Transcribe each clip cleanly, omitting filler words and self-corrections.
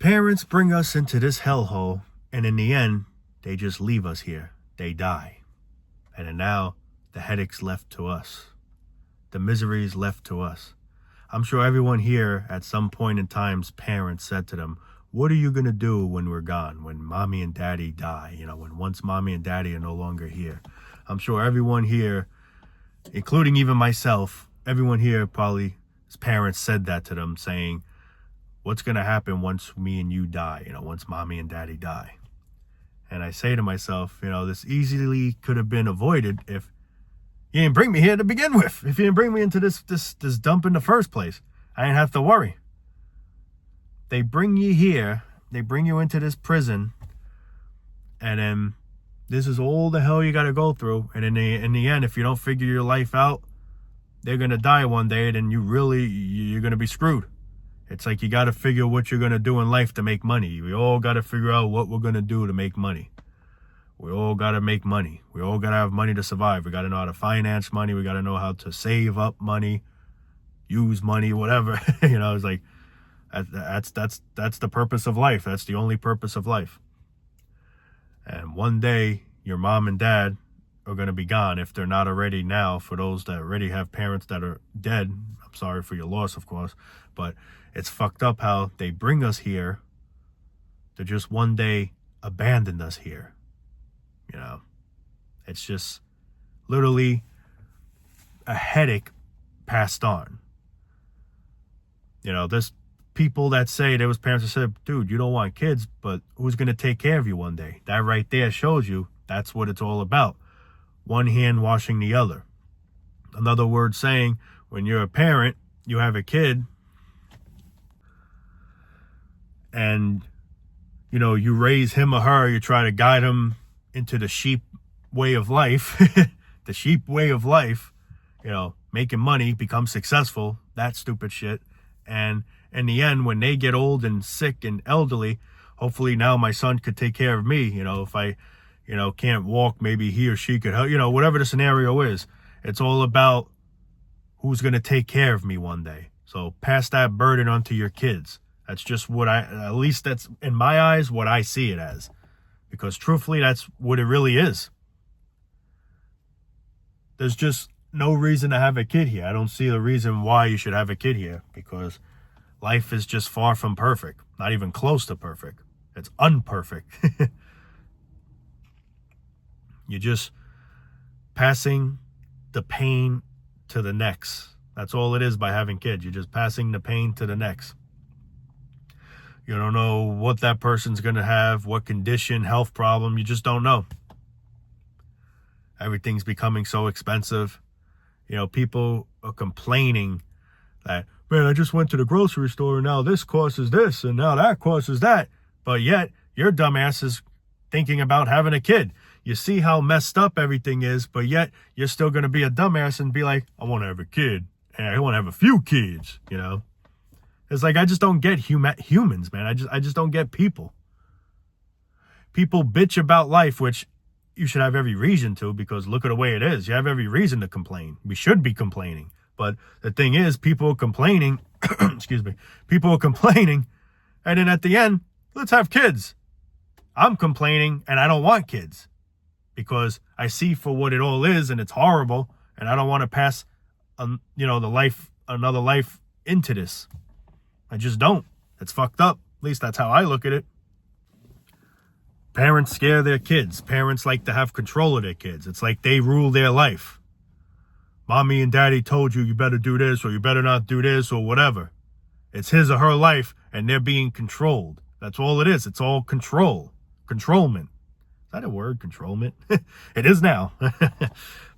Parents bring us into this hellhole, and in the end, they just leave us here. They die. And then now, the headache's left to us. The misery is left to us. I'm sure everyone here, at some point in time's parents said to them, what are you going to do when we're gone, when mommy and daddy die? You know, when once mommy and daddy are no longer here. I'm sure everyone here, including even myself, everyone here probably, his parents said that to them, saying, what's going to happen once me and you die, you know, once mommy and daddy die? And I say to myself, you know, this easily could have been avoided if you didn't bring me here to begin with. If you didn't bring me into this dump in the first place, I didn't have to worry. They bring you here, they bring you into this prison, and then this is all the hell you got to go through. And in the end, if you don't figure your life out, they're going to die one day, and you're going to be screwed. It's like you got to figure what you're going to do in life to make money. We all got to figure out what we're going to do to make money. We all got to make money. We all got to have money to survive. We got to know how to finance money. We got to know how to save up money, use money, whatever. You know, it's like that's the purpose of life. That's the only purpose of life. And one day your mom and dad are going to be gone, if they're not already now. For those that already have parents that are dead, I'm sorry for your loss, of course, but it's fucked up how they bring us here to just one day abandon us here. You know, it's just literally a headache passed on. You know, there's people that say, there was parents that said, dude, you don't want kids, but who's going to take care of you one day? That right there shows you that's what it's all about. One hand washing the other. In other words, saying, when you're a parent, you have a kid, and, you know, you raise him or her, you try to guide him into the sheep way of life, the sheep way of life, you know, making money, become successful, that stupid shit. And in the end, when they get old and sick and elderly, hopefully now my son could take care of me. You know, if I, you know, can't walk, maybe he or she could help, you know, whatever the scenario is. It's all about who's going to take care of me one day. So pass that burden on to your kids. That's just what at least that's in my eyes, what I see it as. Because truthfully, that's what it really is. There's just no reason to have a kid here. I don't see the reason why you should have a kid here, because life is just far from perfect. Not even close to perfect. It's unperfect. You're just passing the pain to the next. That's all it is by having kids. You're just passing the pain to the next. You don't know what that person's going to have, what condition, health problem. You just don't know. Everything's becoming so expensive. You know, people are complaining that, man, I just went to the grocery store and now this costs this and now that costs that. But yet, your dumbass is thinking about having a kid. You see how messed up everything is, but yet you're still going to be a dumbass and be like, I want to have a kid. And I want to have a few kids, you know. It's like, I just don't get humans, man. I just don't get people. People bitch about life, which you should have every reason to, because look at the way it is. You have every reason to complain. We should be complaining. But the thing is, people are complaining, excuse me, people are complaining, and then at the end, let's have kids. I'm complaining, and I don't want kids, because I see for what it all is, and it's horrible, and I don't want to pass, another life into this. I just don't. It's fucked up. At least that's how I look at it. Parents scare their kids. Parents like to have control of their kids. It's like they rule their life. Mommy and daddy told you better do this or you better not do this or whatever. It's his or her life and they're being controlled. That's all it is. It's all control. Controlment. Is that a word? Controlment? It is now.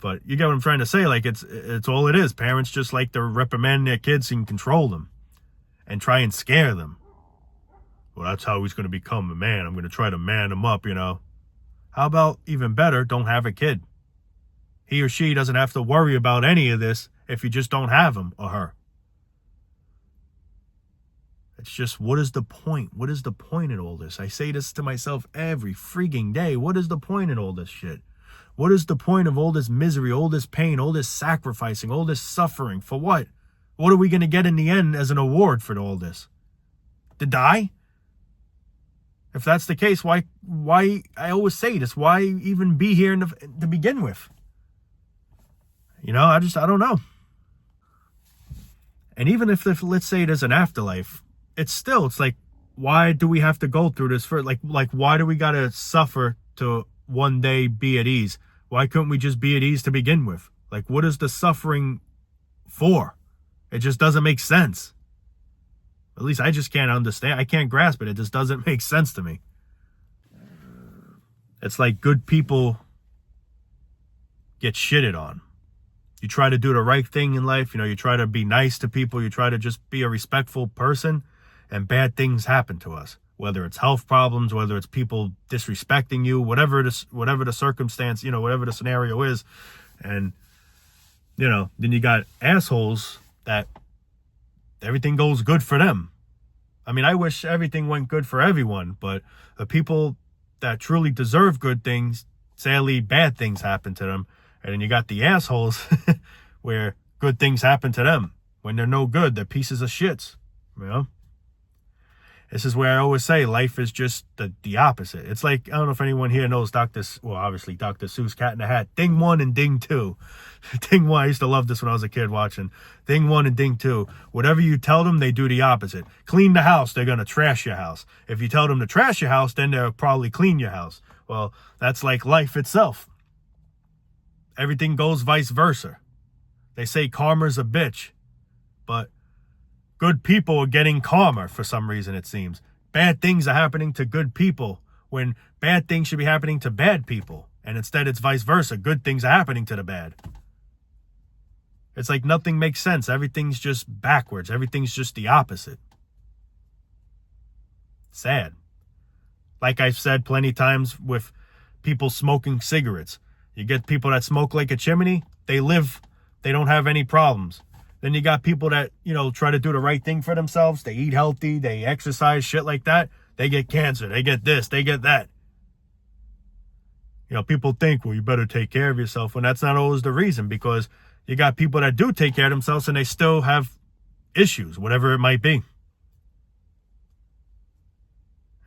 But you get what I'm trying to say. Like, it's all it is. Parents just like to reprimand their kids and control them and try and scare them. Well, that's how he's going to become a man. I'm going to try to man him up, you know. How about, even better, don't have a kid? He or she doesn't have to worry about any of this if you just don't have him or her. It's just, what is the point? What is the point in all this? I say this to myself every freaking day. What is the point in all this shit? What is the point of all this misery, all this pain, all this sacrificing, all this suffering? For what? What are we going to get in the end as an award for all this? To die? If that's the case, why I always say this, why even be here to begin with? I don't know. And even if let's say there's an afterlife, it's like, why do we have to go through this for, like why do we gotta suffer to one day be at ease? Why couldn't we just be at ease to begin with? Like, what is the suffering for? It just doesn't make sense. At least I just can't understand. I can't grasp it. It just doesn't make sense to me. It's like good people get shitted on. You try to do the right thing in life. You try to be nice to people. You try to just be a respectful person, and bad things happen to us. Whether it's health problems, whether it's people disrespecting you, whatever the circumstance, whatever the scenario is. And, then you got assholes that everything goes good for them. I mean, I wish everything went good for everyone, but the people that truly deserve good things, sadly, bad things happen to them. And then you got the assholes where good things happen to them. When they're no good, they're pieces of shits. This is where I always say life is just the opposite. It's like, I don't know if anyone here knows obviously Dr. Seuss, Cat in the Hat. Ding 1 and Ding 2. Ding 1, I used to love this when I was a kid watching. Ding 1 and Ding 2. Whatever you tell them, they do the opposite. Clean the house, they're going to trash your house. If you tell them to trash your house, then they'll probably clean your house. Well, that's like life itself. Everything goes vice versa. They say karma's a bitch, but good people are getting karma for some reason, it seems. Bad things are happening to good people when bad things should be happening to bad people. And instead it's vice versa. Good things are happening to the bad. It's like nothing makes sense. Everything's just backwards. Everything's just the opposite. Sad. Like I've said plenty times with people smoking cigarettes. You get people that smoke like a chimney, they live, they don't have any problems. Then you got people that, try to do the right thing for themselves. They eat healthy, they exercise, shit like that. They get cancer, they get this, they get that. People think, well, you better take care of yourself, when that's not always the reason, because you got people that do take care of themselves and they still have issues, whatever it might be.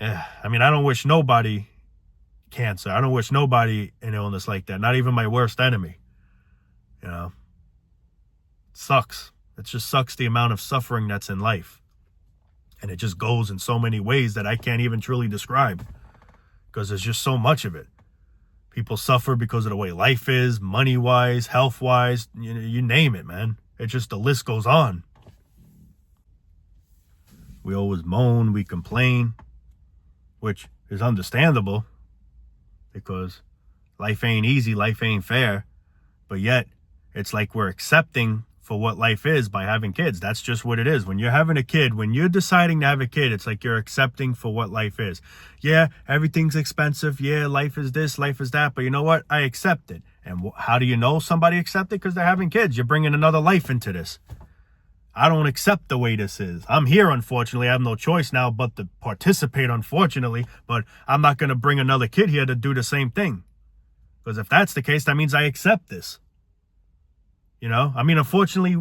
Yeah, I mean, I don't wish nobody cancer. I don't wish nobody an illness like that, not even my worst enemy. It sucks. It just sucks the amount of suffering that's in life. And it just goes in so many ways that I can't even truly describe, because there's just so much of it. People suffer because of the way life is, money-wise, health-wise, you name it, man. The list goes on. We always moan, we complain, which is understandable, because life ain't easy, life ain't fair, but yet it's like we're accepting for what life is by having kids. That's just what it is. When you're having a kid, when you're deciding to have a kid, it's like you're accepting for what life is. Yeah, everything's expensive. Yeah, life is this, life is that. But you know what? I accept it. And how do you know somebody accepts it? Because they're having kids. You're bringing another life into this. I don't accept the way this is. I'm here, unfortunately. I have no choice now but to participate, unfortunately. But I'm not going to bring another kid here to do the same thing. Because if that's the case, that means I accept this. I mean, unfortunately,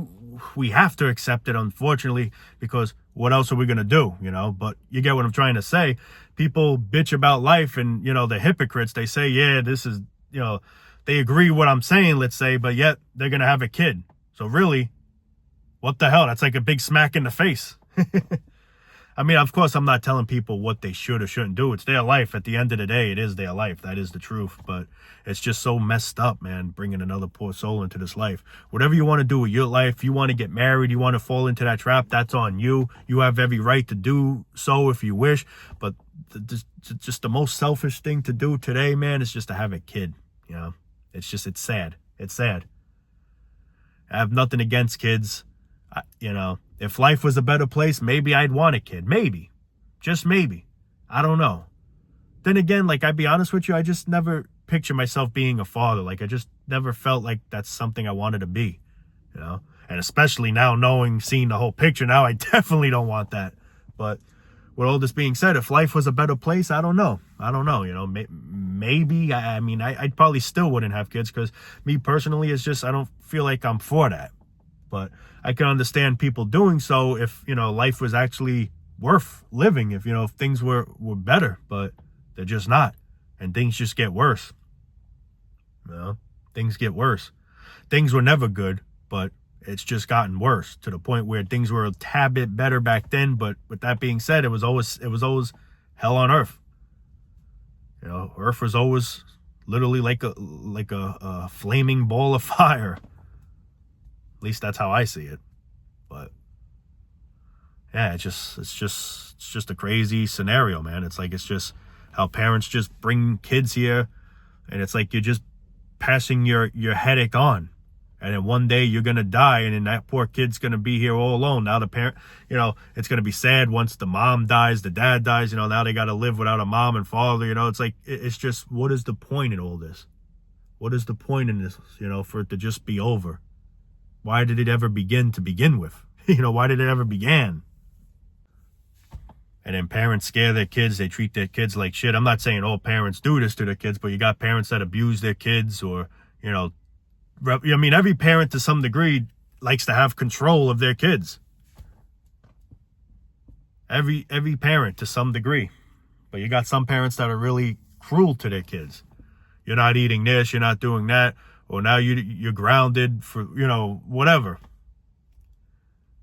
we have to accept it, unfortunately, because what else are we going to do, But you get what I'm trying to say. People bitch about life and, they're hypocrites. They say, yeah, this is, they agree what I'm saying, let's say, but yet they're going to have a kid. So really, what the hell? That's like a big smack in the face. I mean, of course, I'm not telling people what they should or shouldn't do. It's their life. At the end of the day, it is their life. That is the truth. But it's just so messed up, man, bringing another poor soul into this life. Whatever you want to do with your life, you want to get married, you want to fall into that trap, that's on you. You have every right to do so if you wish. But just the most selfish thing to do today, man, is just to have a kid. It's sad. It's sad. I have nothing against kids. If life was a better place, maybe I'd want a kid. Maybe. Just maybe. I don't know. Then again, like, I'd be honest with you, I just never picture myself being a father. Like, I just never felt like that's something I wanted to be, And especially now seeing the whole picture now, I definitely don't want that. But with all this being said, if life was a better place, I don't know. Maybe, I probably still wouldn't have kids, because me personally, it's just, I don't feel like I'm for that. But I can understand people doing so if, life was actually worth living if, if things were better, but they're just not. And things just get worse. Things get worse. Things were never good, but it's just gotten worse to the point where things were a tad bit better back then. But with that being said, it was always hell on earth. Earth was always literally like a flaming ball of fire. At least that's how I see it. But yeah, it's just a crazy scenario, man. It's just how parents just bring kids here, and it's like you're just passing your headache on. And then one day you're going to die, and then that poor kid's going to be here all alone. Now the parent, it's going to be sad once the mom dies, the dad dies, now they got to live without a mom and father, it's like, it's just, what is the point in all this? What is the point in this, for it to just be over? Why did it ever begin to begin with? Why did it ever begin? And then parents scare their kids. They treat their kids like shit. I'm not saying all parents do this to their kids, but you got parents that abuse their kids, or, every parent to some degree likes to have control of their kids. Every parent to some degree. But you got some parents that are really cruel to their kids. You're not eating this, you're not doing that, or now you're grounded for, whatever.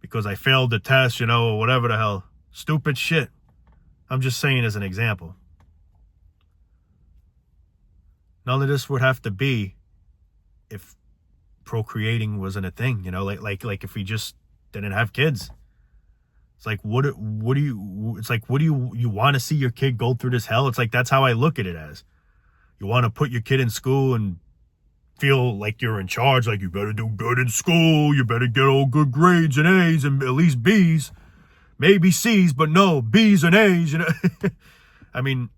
Because I failed the test, or whatever the hell. Stupid shit. I'm just saying as an example. None of this would have to be if procreating wasn't a thing, like if we just didn't have kids. It's like, what do you want to see your kid go through this hell? It's like, that's how I look at it as. You want to put your kid in school and feel like you're in charge, like you better do good in school, you better get all good grades and A's and at least B's, maybe C's, but no, B's and A's, I mean,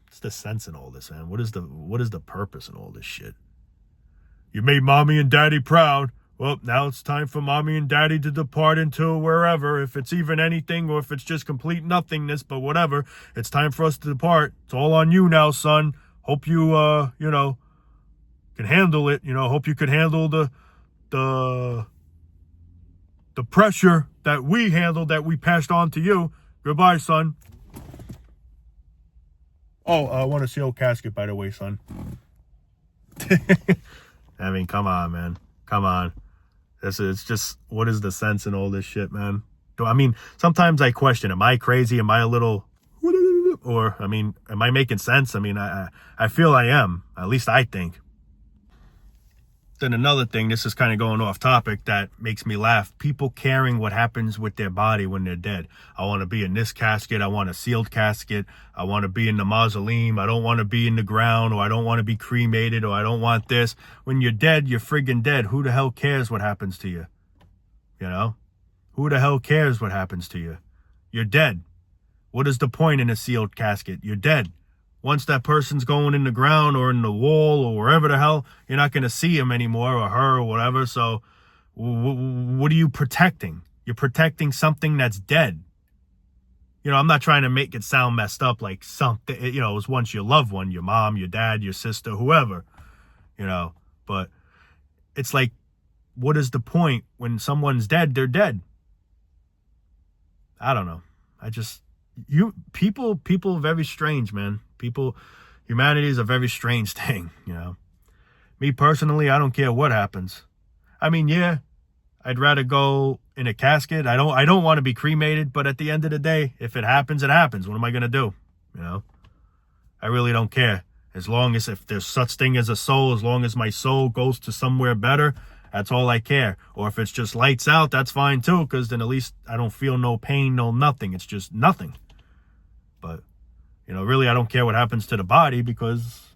what's the sense in all this, man? What is the purpose in all this shit? You made mommy and daddy proud. Well, now it's time for mommy and daddy to depart into wherever, if it's even anything or if it's just complete nothingness, but whatever. It's time for us to depart. It's all on you now, son. Hope you, can handle it. Hope you could handle the pressure that we handled, that we passed on to you. Goodbye, son. Oh, I want a sealed casket, by the way, son. I mean, come on, man. Come on. It's just, what is the sense in all this shit, man? I mean, sometimes I question, am I crazy? Am I a little, or, am I making sense? I feel I am. At least I think. Then another thing, this is kind of going off topic, that makes me laugh. People caring what happens with their body when they're dead. I want to be in this casket. I want a sealed casket. I want to be in the mausoleum. I don't want to be in the ground, or I don't want to be cremated, or I don't want this. When you're dead, you're friggin' dead. Who the hell cares what happens to you? Who the hell cares what happens to you? You're dead. What is the point in a sealed casket? You're dead. Once that person's going in the ground or in the wall or wherever the hell, you're not going to see him anymore, or her, or whatever. So what are you protecting? You're protecting something that's dead. I'm not trying to make it sound messed up, like something, it was once your loved one, your mom, your dad, your sister, whoever, but it's like, what is the point? When someone's dead, they're dead. I don't know. People are very strange, man. Humanity is a very strange thing, Me personally, I don't care what happens. Yeah, I'd rather go in a casket. I don't want to be cremated, but at the end of the day, if it happens, it happens. What am I going to do? I really don't care. As long as, if there's such thing as a soul, as long as my soul goes to somewhere better, that's all I care. Or if it's just lights out, that's fine too, because then at least I don't feel no pain, no nothing. It's just nothing. But, really, I don't care what happens to the body, because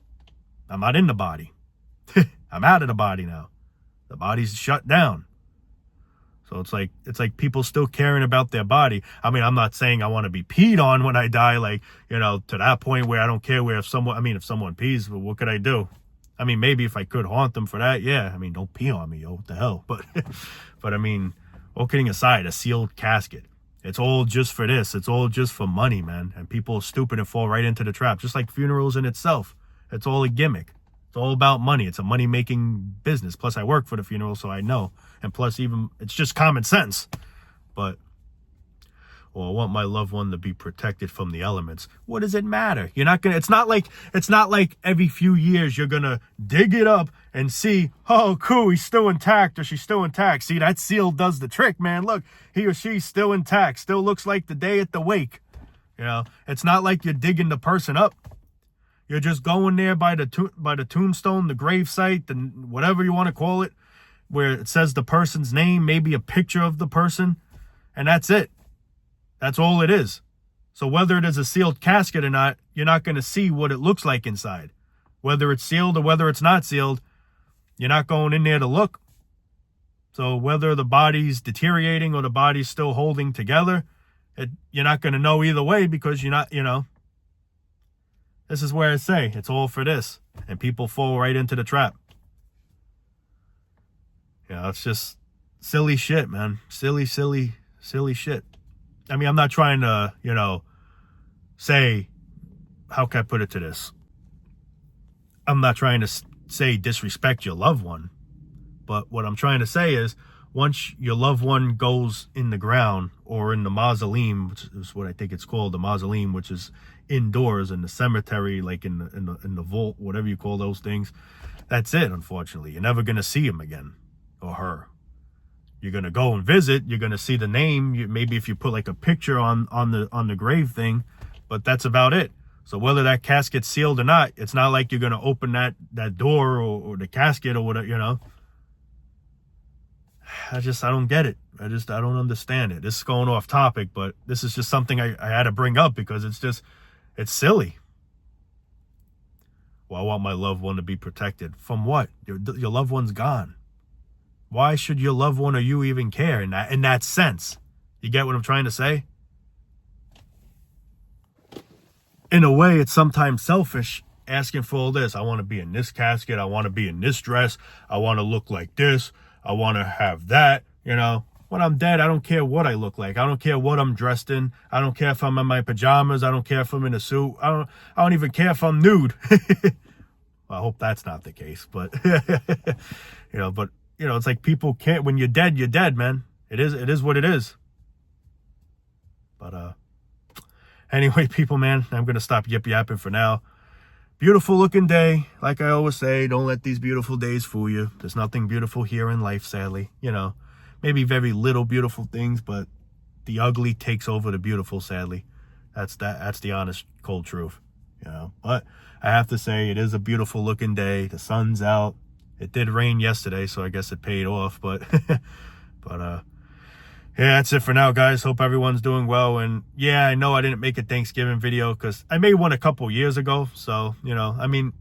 I'm not in the body. I'm out of the body now. The body's shut down. So it's like people still caring about their body. I'm not saying I want to be peed on when I die, to that point where I don't care if someone pees, well, what could I do? Maybe if I could haunt them for that, yeah. Don't pee on me, yo, what the hell? But all kidding aside, a sealed casket. It's all just for this. It's all just for money, man. And people are stupid and fall right into the trap. Just like funerals in itself. It's all a gimmick. It's all about money. It's a money-making business. Plus, I work for the funeral, so I know. And plus, even, it's just common sense. But or I want my loved one to be protected from the elements. What does it matter? You're not gonna, it's not like every few years you're gonna dig it up and see, oh, cool, he's still intact or she's still intact. See, that seal does the trick, man. Look, he or she's still intact, still looks like the day at the wake. You know, it's not like you're digging the person up. You're just going there by the tombstone, the grave site, the whatever you want to call it, where it says the person's name, maybe a picture of the person, and that's it. That's all it is. So whether it is a sealed casket or not, you're not going to see what it looks like inside. Whether it's sealed or whether it's not sealed, you're not going in there to look. So whether the body's deteriorating or the body's still holding together, you're not going to know either way, because you're not, you know. This is where I say it's all for this. And people fall right into the trap. You know, it's just silly shit, man. Silly shit. I mean, I'm not trying to, you know, say, how can I put it to this? I'm not trying to say disrespect your loved one. But what I'm trying to say is, once your loved one goes in the ground or in the mausoleum, which is what I think it's called, the mausoleum, which is indoors in the cemetery, like in the vault, whatever you call those things, that's it, unfortunately. You're never going to see him again, or her. You're going to go and visit, you're going to see the name, maybe if you put like a picture on the grave thing, but that's about it. So whether that casket's sealed or not, it's not like you're going to open that door or the casket or whatever, you know. I don't get it. I don't understand it. This is going off topic, but this is just something I had to bring up because it's silly. Well, I want my loved one to be protected. From what? Your loved one's gone. Why should your loved one or you even care in that sense? You get what I'm trying to say? In a way, it's sometimes selfish asking for all this. I want to be in this casket. I want to be in this dress. I want to look like this. I want to have that, you know. When I'm dead, I don't care what I look like. I don't care what I'm dressed in. I don't care if I'm in my pajamas. I don't care if I'm in a suit. I don't even care if I'm nude. Well, I hope that's not the case, but you know, it's like people can't, when you're dead, man. It is what it is. But anyway, people, man, I'm going to stop yip-yapping for now. Beautiful looking day. Like I always say, don't let these beautiful days fool you. There's nothing beautiful here in life, sadly. You know, maybe very little beautiful things, but the ugly takes over the beautiful, sadly. That's the honest, cold truth, you know. But I have to say, it is a beautiful looking day. The sun's out. It did rain yesterday, so I guess it paid off. But yeah, that's it for now, guys. Hope everyone's doing well. And yeah, I know I didn't make a Thanksgiving video because I made one a couple years ago. So, you know, I mean,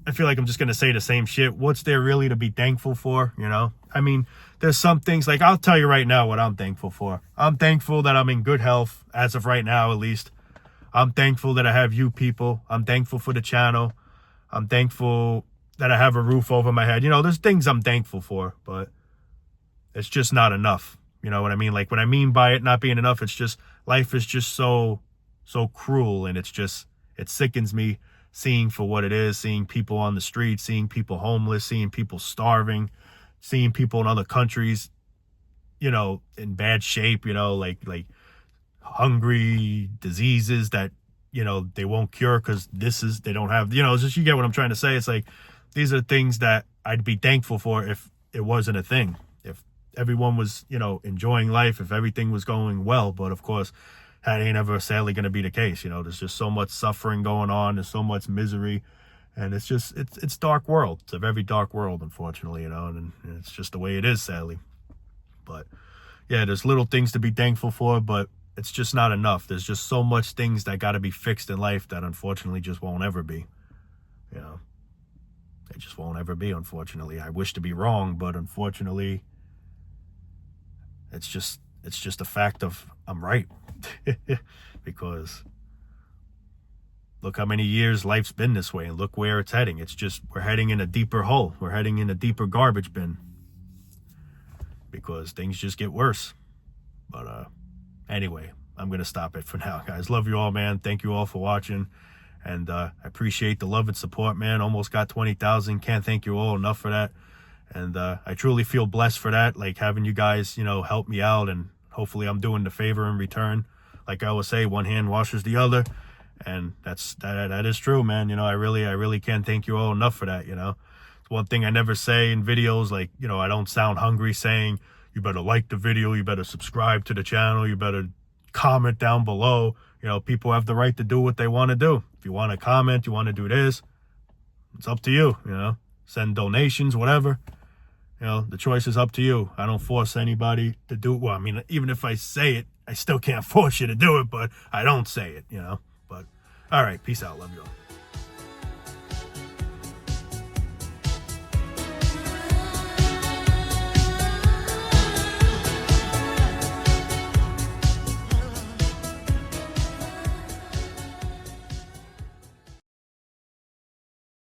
I feel like I'm just going to say the same shit. What's there really to be thankful for, you know? I mean, there's some things, like I'll tell you right now what I'm thankful for. I'm thankful that I'm in good health, as of right now at least. I'm thankful that I have you people. I'm thankful for the channel. I'm thankful that I have a roof over my head. You know, there's things I'm thankful for, but it's just not enough. You know what I mean? Like, what I mean by it not being enough, it's just, life is just so cruel, and it sickens me seeing for what it is, seeing people on the street, seeing people homeless, seeing people starving, seeing people in other countries, you know, in bad shape, you know, like hungry, diseases that, you know, they won't cure because they don't have, you know, it's just, you get what I'm trying to say. It's like, these are things that I'd be thankful for if it wasn't a thing. If everyone was, you know, enjoying life, if everything was going well. But of course, that ain't ever sadly going to be the case. You know, there's just so much suffering going on. There's so much misery. And it's just, it's dark world. It's a very dark world, unfortunately, you know, and it's just the way it is, sadly. But yeah, there's little things to be thankful for, but it's just not enough. There's just so much things that got to be fixed in life that unfortunately just won't ever be, you know. They just won't ever be, unfortunately. I wish to be wrong, but unfortunately, it's just a fact of I'm right. Because look how many years life's been this way, and look where it's heading. It's just, we're heading in a deeper hole. We're heading in a deeper garbage bin. Because things just get worse. But anyway, I'm going to stop it for now, guys. Love you all, man. Thank you all for watching. And I appreciate the love and support, man. Almost got 20,000. Can't thank you all enough for that. And I truly feel blessed for that. Like, having you guys, you know, help me out and hopefully I'm doing the favor in return. Like I always say, one hand washes the other. And that is true, man. I really can't thank you all enough for that. It's one thing I never say in videos, like, I don't sound hungry saying, you better like the video, you better subscribe to the channel, you better comment down below. People have the right to do what they want to do. If you want to comment, you want to do this, it's up to you. Send donations, whatever. The choice is up to you. I don't force anybody to do it. Well, I mean, even if I say it, I still can't force you to do it, but I don't say it, But all right, peace out. Love you all.